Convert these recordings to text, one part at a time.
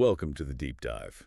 Welcome to the deep dive.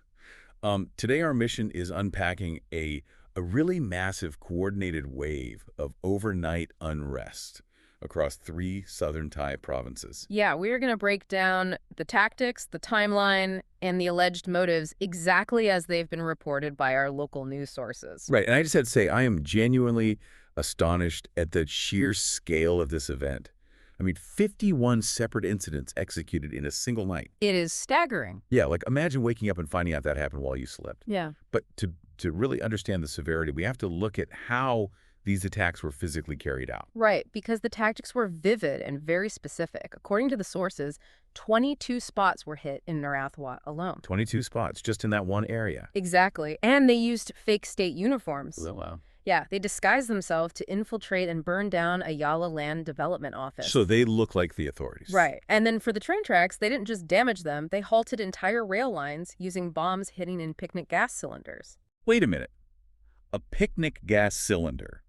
Today our mission is unpacking a really massive coordinated wave of overnight unrest across three southern Thai provinces. Yeah, we're going to break down the tactics, the timeline, and the alleged motives exactly as they've been reported by our local news sources. Right, and I just had to say I am genuinely astonished at the sheer scale of this event. I mean, 51 separate incidents executed in a single night. It is staggering. Yeah, like imagine waking up and finding out that happened while you slept. Yeah. But to really understand the severity, we have to look at how these attacks were physically carried out. Right, because the tactics were vivid and very specific. According to the sources, 22 spots were hit in Narathiwat alone. 22 spots just in that one area. Exactly. And they used fake state uniforms. Oh, wow. Yeah, they disguised themselves to infiltrate and burn down a Yala land development office. So they look like the authorities. Right. And then for the train tracks, they didn't just damage them, they halted entire rail lines using bombs hidden in picnic gas cylinders. Wait a minute. A picnic gas cylinder.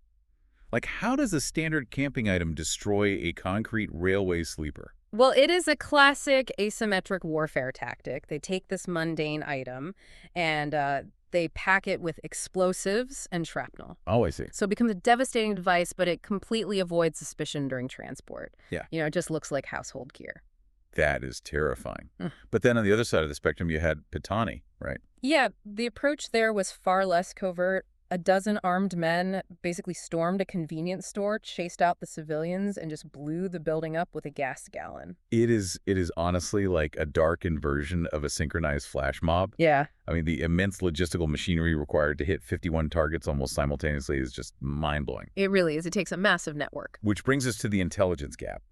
Like, how does a standard camping item destroy a concrete railway sleeper? Well, it is a classic asymmetric warfare tactic. They take this mundane item and they pack it with explosives and shrapnel. Oh, I see. So it becomes a devastating device, but it completely avoids suspicion during transport. Yeah. It just looks like household gear. That is terrifying. Mm. But then on the other side of the spectrum, you had Pattani, right? Yeah, the approach there was far less covert. A dozen armed men basically stormed a convenience store, chased out the civilians, and just blew the building up with a gas gallon. It is honestly like a darkened version of a synchronized flash mob. Yeah. I mean, the immense logistical machinery required to hit 51 targets almost simultaneously is just mind-blowing. It really is. It takes a massive network. Which brings us to the intelligence gap.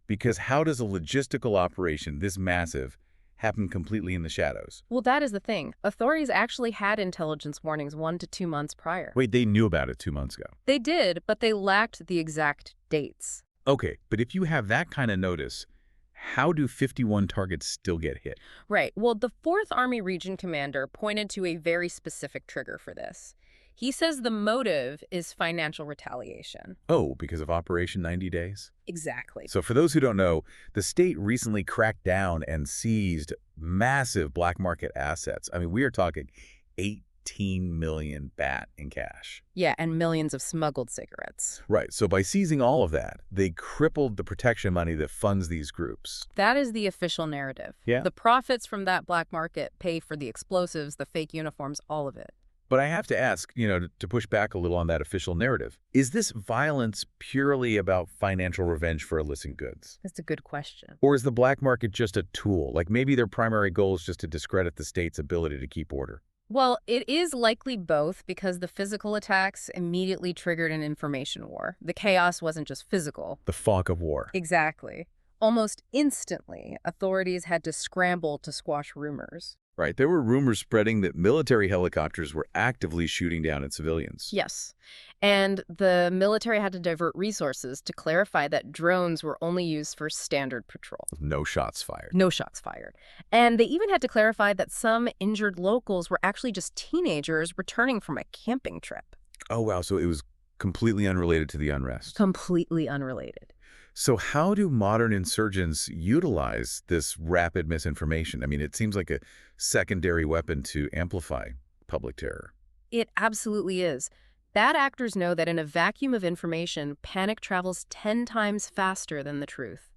Because how does a logistical operation this massive happen completely in the shadows? Well, that is the thing. Authorities actually had intelligence warnings 1 to 2 months prior. Wait, they knew about it 2 months ago. They did, but they lacked the exact dates. Okay, but if you have that kind of notice, how do 51 targets still get hit? Right. Well, the 4th Army Region Commander pointed to a very specific trigger for this. He says the motive is financial retaliation. Oh, because of Operation 90 Days? Exactly. So for those who don't know, the state recently cracked down and seized massive black market assets. I mean, we are talking 18 million baht in cash. Yeah, and millions of smuggled cigarettes. Right. So by seizing all of that, they crippled the protection money that funds these groups. That is the official narrative. Yeah. The profits from that black market pay for the explosives, the fake uniforms, all of it. But I have to ask, to push back a little on that official narrative, is this violence purely about financial revenge for illicit goods? That's a good question. Or is the black market just a tool? Like maybe their primary goal is just to discredit the state's ability to keep order? Well, it is likely both because the physical attacks immediately triggered an information war. The chaos wasn't just physical. The fog of war. Exactly. Almost instantly, authorities had to scramble to squash rumors. Right. There were rumors spreading that military helicopters were actively shooting down at civilians. Yes. And the military had to divert resources to clarify that drones were only used for standard patrol. No shots fired. No shots fired. And they even had to clarify that some injured locals were actually just teenagers returning from a camping trip. Oh, wow. So it was completely unrelated to the unrest. Completely unrelated. So how do modern insurgents utilize this rapid misinformation? I mean, it seems like a secondary weapon to amplify public terror. It absolutely is. Bad actors know that in a vacuum of information, panic travels 10 times faster than the truth.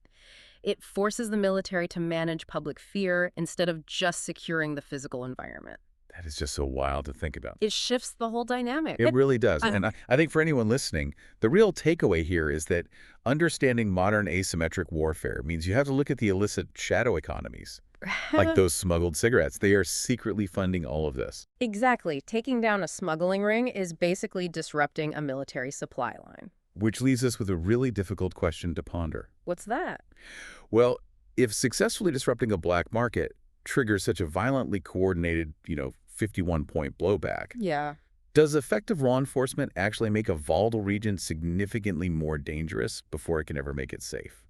It forces the military to manage public fear instead of just securing the physical environment. That is just so wild to think about. It shifts the whole dynamic. It really does. And I think for anyone listening, the real takeaway here is that understanding modern asymmetric warfare means you have to look at the illicit shadow economies, like those smuggled cigarettes. They are secretly funding all of this. Exactly. Taking down a smuggling ring is basically disrupting a military supply line. Which leaves us with a really difficult question to ponder. What's that? Well, if successfully disrupting a black market triggers such a violently coordinated, 51-point blowback, Yeah. does effective law enforcement actually make a volatile region significantly more dangerous before it can ever make it safe?